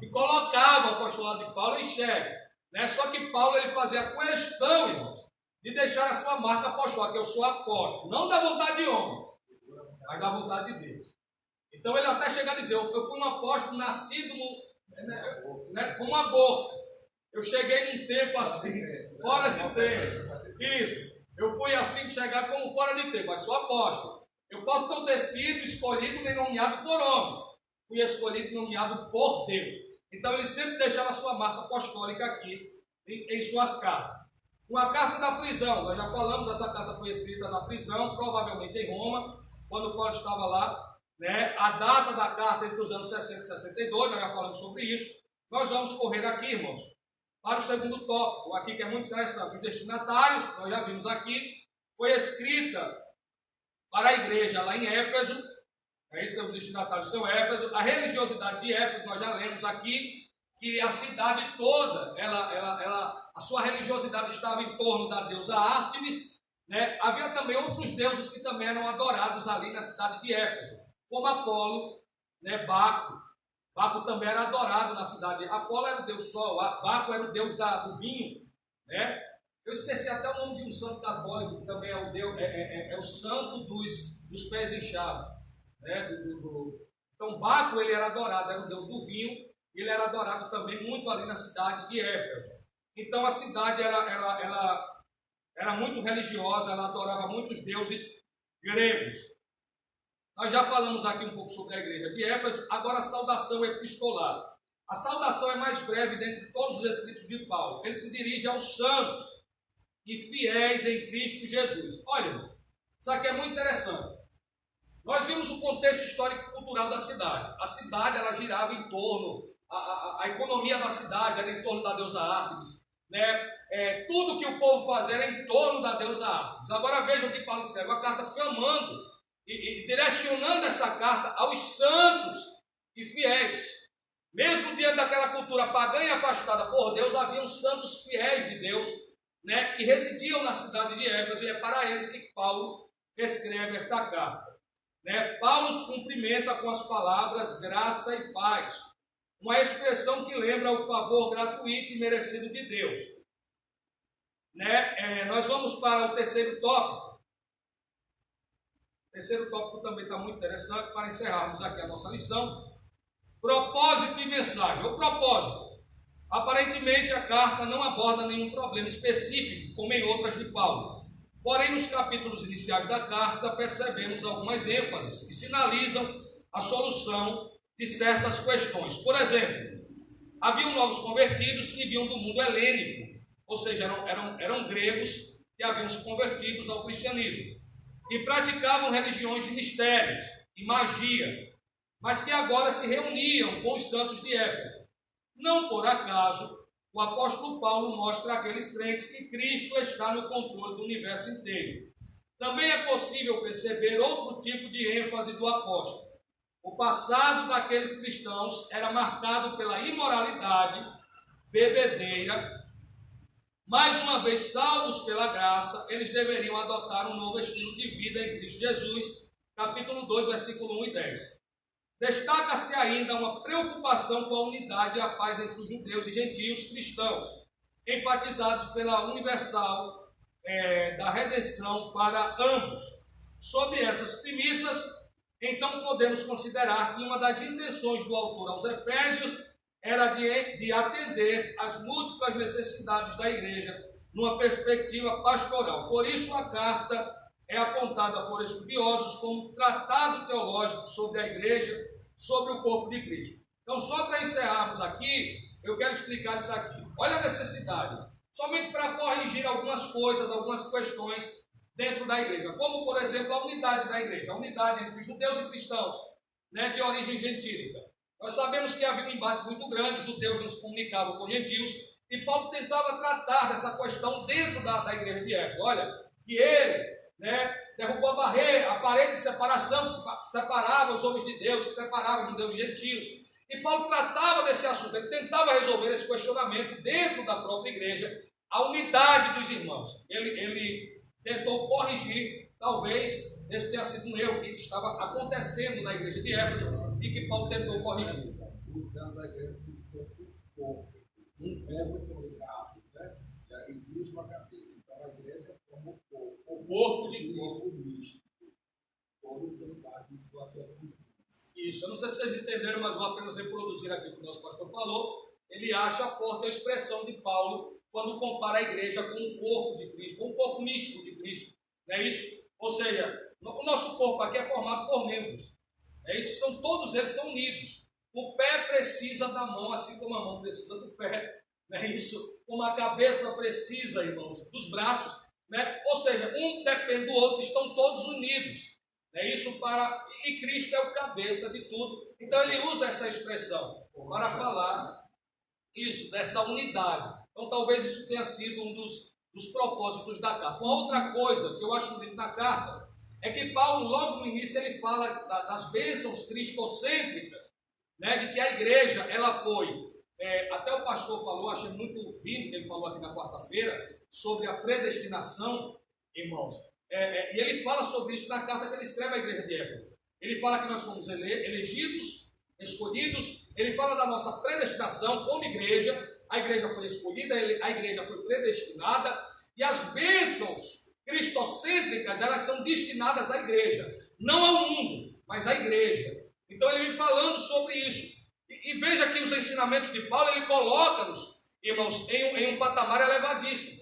e colocava o apostolado de Paulo em xeque. Né? Só que Paulo ele fazia questão, irmãos, de deixar a sua marca apostólica, que eu sou apóstolo, não da vontade de homens, mas da vontade de Deus. Então ele até chega a dizer, eu fui um apóstolo nascido como aborto. Eu cheguei num tempo assim, fora de tempo. Isso. Eu fui assim chegar como fora de tempo, mas sou apóstolo. Eu posso não ter sido escolhido nem nomeado por homens. Fui escolhido e nomeado por Deus. Então ele sempre deixava a sua marca apostólica aqui em suas cartas. Uma carta da prisão, nós já falamos, essa carta foi escrita na prisão, provavelmente em Roma, quando Paulo estava lá, né? A data da carta entre os anos 60 e 62, nós já falamos sobre isso. Nós vamos correr aqui, irmãos, para o segundo tópico, aqui que é muito interessante. Os destinatários, nós já vimos aqui, foi escrita para a igreja lá em Éfeso. Esses são os destinatários, são Éfeso. A religiosidade de Éfeso, nós já lemos aqui, que a cidade toda, a sua religiosidade estava em torno da deusa Ártemis, né? Havia também outros deuses que também eram adorados ali na cidade de Éfeso, como Apolo, né? Baco. Baco também era adorado na cidade. Apolo era o deus sol, Baco era o deus do vinho, né? Eu esqueci até o nome de um santo católico, que também é o deus, é o santo dos pés inchados, né? Então Baco ele era adorado, era o deus do vinho, e ele era adorado também muito ali na cidade de Éfeso. Então a cidade era muito religiosa, ela adorava muitos deuses gregos. Nós já falamos aqui um pouco sobre a igreja de Éfeso, agora a saudação epistolar. A saudação é mais breve dentre todos os escritos de Paulo. Ele se dirige aos santos e fiéis em Cristo Jesus. Olha, isso aqui é muito interessante. Nós vimos o contexto histórico e cultural da cidade. A cidade ela girava em torno, a economia da cidade era em torno da deusa Ártemis, né? Tudo que o povo fazia era em torno da deusa Ártemis. Agora vejam o que Paulo escreve, uma carta chamando e direcionando essa carta aos santos e fiéis. Mesmo diante daquela cultura pagã e afastada por Deus, haviam santos fiéis de Deus, né, que residiam na cidade de Éfeso, e é para eles que Paulo escreve esta carta. Né? Paulo os cumprimenta com as palavras graça e paz, uma expressão que lembra o favor gratuito e merecido de Deus. Né? Nós vamos para o terceiro tópico. O terceiro tópico também está muito interessante para encerrarmos aqui a nossa lição. Propósito e mensagem. O propósito. Aparentemente a carta não aborda nenhum problema específico, como em outras de Paulo. Porém, nos capítulos iniciais da carta, percebemos algumas ênfases que sinalizam a solução de certas questões. Por exemplo, haviam novos convertidos que vinham do mundo helênico, ou seja, eram gregos que haviam se convertidos ao cristianismo, e praticavam religiões de mistérios e magia, mas que agora se reuniam com os santos de Éfeso. Não por acaso, o apóstolo Paulo mostra àqueles crentes que Cristo está no controle do universo inteiro. Também é possível perceber outro tipo de ênfase do apóstolo. O passado daqueles cristãos era marcado pela imoralidade, bebedeira. Mais uma vez, salvos pela graça, eles deveriam adotar um novo estilo de vida em Cristo Jesus. Capítulo 2, versículo 1 e 10. Destaca-se ainda uma preocupação com a unidade e a paz entre os judeus e gentios cristãos, enfatizados pela universal da redenção para ambos. Sobre essas premissas, então podemos considerar que uma das intenções do autor aos Efésios era de atender às múltiplas necessidades da igreja numa perspectiva pastoral. Por isso a carta é apontada por estudiosos como um tratado teológico sobre a igreja, sobre o corpo de Cristo. Então, só para encerrarmos aqui, eu quero explicar isso aqui. Olha a necessidade, somente para corrigir algumas coisas, algumas questões dentro da igreja, como, por exemplo, a unidade da igreja, a unidade entre judeus e cristãos, né, de origem gentílica. Nós sabemos que havia um embate muito grande, os judeus não se comunicavam com os gentios, e Paulo tentava tratar dessa questão dentro da igreja de Éfeso. Olha, que ele, né, derrubou a barreira, a parede de separação que separava os homens de Deus, que separava os judeus e gentios. E Paulo tratava desse assunto, ele tentava resolver esse questionamento dentro da própria igreja, a unidade dos irmãos. Ele tentou corrigir, talvez esse tenha sido um erro que estava acontecendo na igreja de Éfeso e que Paulo tentou corrigir. Usando a igreja como se fosse um corpo muito ligado, né? E Cristo a cabeça. Então a igreja é como o corpo de Cristo místico. Todos em base sei se vocês entenderam, mas vou apenas reproduzir aqui o que o nosso pastor falou. Ele acha forte a expressão de Paulo quando compara a igreja com o corpo de Cristo, com o corpo místico de Cristo. Não é isso? Ou seja, o nosso corpo aqui é formado por membros. É isso? Todos eles são unidos. O pé precisa da mão, assim como a mão precisa do pé. Não é isso? Como a cabeça precisa, irmãos, dos braços. Né? Ou seja, um depende do outro, estão todos unidos. É isso e Cristo é o cabeça de tudo. Então ele usa essa expressão para falar isso, dessa unidade. Então talvez isso tenha sido um dos propósitos da carta. Uma outra coisa que eu acho bonito na carta é que Paulo, logo no início, ele fala das bênçãos cristocêntricas, né? De que a igreja, ela foi, até o pastor falou, achei muito lindo que ele falou aqui na quarta-feira, sobre a predestinação, irmãos. E ele fala sobre isso na carta que ele escreve à igreja de Éfeso. Ele fala que nós fomos elegidos, escolhidos. Ele fala da nossa predestinação como igreja. A igreja foi escolhida, a igreja foi predestinada. E as bênçãos cristocêntricas, elas são destinadas à igreja. Não ao mundo, mas à igreja. Então ele vem falando sobre isso. E veja que os ensinamentos de Paulo, ele coloca-nos, irmãos, em um patamar elevadíssimo.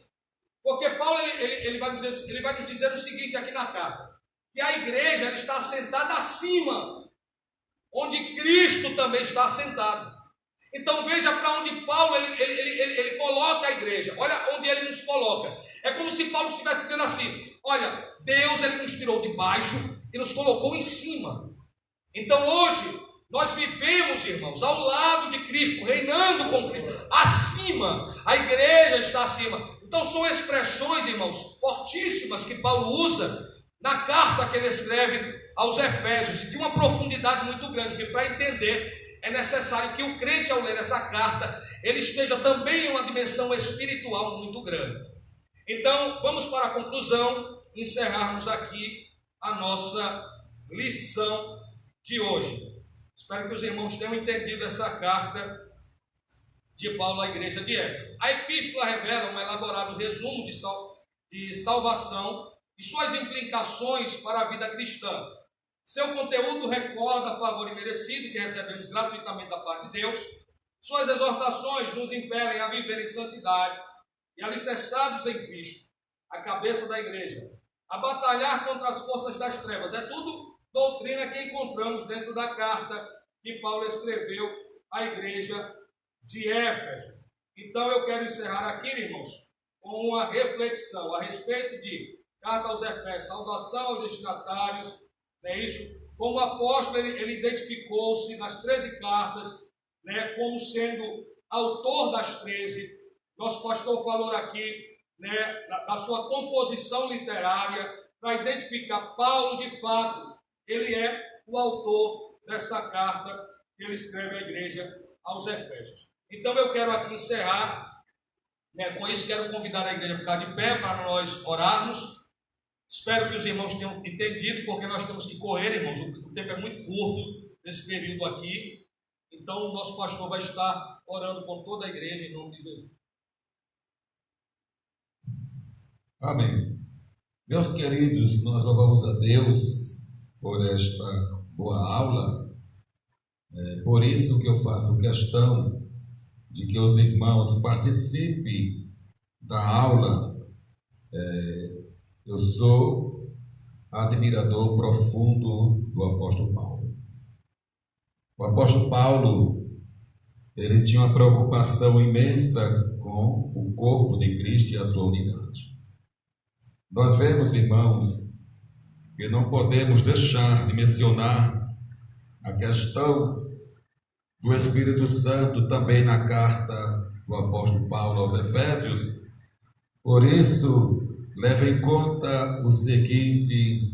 Porque Paulo ele vai nos dizer o seguinte aqui na carta, que a igreja ela está assentada acima, onde Cristo também está assentado. Então veja para onde Paulo ele coloca a igreja, olha onde ele nos coloca. É como se Paulo estivesse dizendo assim, olha, Deus ele nos tirou de baixo e nos colocou em cima. Então hoje nós vivemos, irmãos, ao lado de Cristo, reinando com Cristo, acima, a igreja está acima. Então são expressões, irmãos, fortíssimas que Paulo usa na carta que ele escreve aos Efésios, de uma profundidade muito grande, que para entender é necessário que o crente, ao ler essa carta, ele esteja também em uma dimensão espiritual muito grande. Então, vamos para a conclusão, encerrarmos aqui a nossa lição de hoje. Espero que os irmãos tenham entendido essa carta de Paulo à igreja de Éfeso. A epístola revela um elaborado resumo de salvação e suas implicações para a vida cristã. Seu conteúdo recorda favor imerecido que recebemos gratuitamente da parte de Deus. Suas exortações nos impelem a viver em santidade e alicerçados em Cristo, a cabeça da igreja, a batalhar contra as forças das trevas. É tudo doutrina que encontramos dentro da carta que Paulo escreveu à igreja de Éfeso. Então eu quero encerrar aqui, irmãos, com uma reflexão a respeito de carta aos Efésios, saudação aos destinatários, não é isso? Como o apóstolo ele identificou-se nas 13 cartas, né, como sendo autor das 13. Nosso pastor falou aqui, né, da sua composição literária, para identificar Paulo de fato, ele é o autor dessa carta que ele escreve à igreja aos Efésios. Então eu quero aqui encerrar, né, com isso quero convidar a igreja a ficar de pé para nós orarmos. Espero que os irmãos tenham entendido, porque nós temos que correr, irmãos, o tempo é muito curto nesse período aqui. Então o nosso pastor vai estar orando com toda a igreja em nome de Jesus. Amém. Meus queridos, nós louvamos a Deus por esta boa aula. Por isso que eu faço questão de que os irmãos participem da aula. Eu sou admirador profundo do apóstolo Paulo. O apóstolo Paulo, ele tinha uma preocupação imensa com o corpo de Cristo e a sua unidade. Nós vemos, irmãos, que não podemos deixar de mencionar a questão do Espírito Santo também na carta do apóstolo Paulo aos Efésios. Por isso, leve em conta o seguinte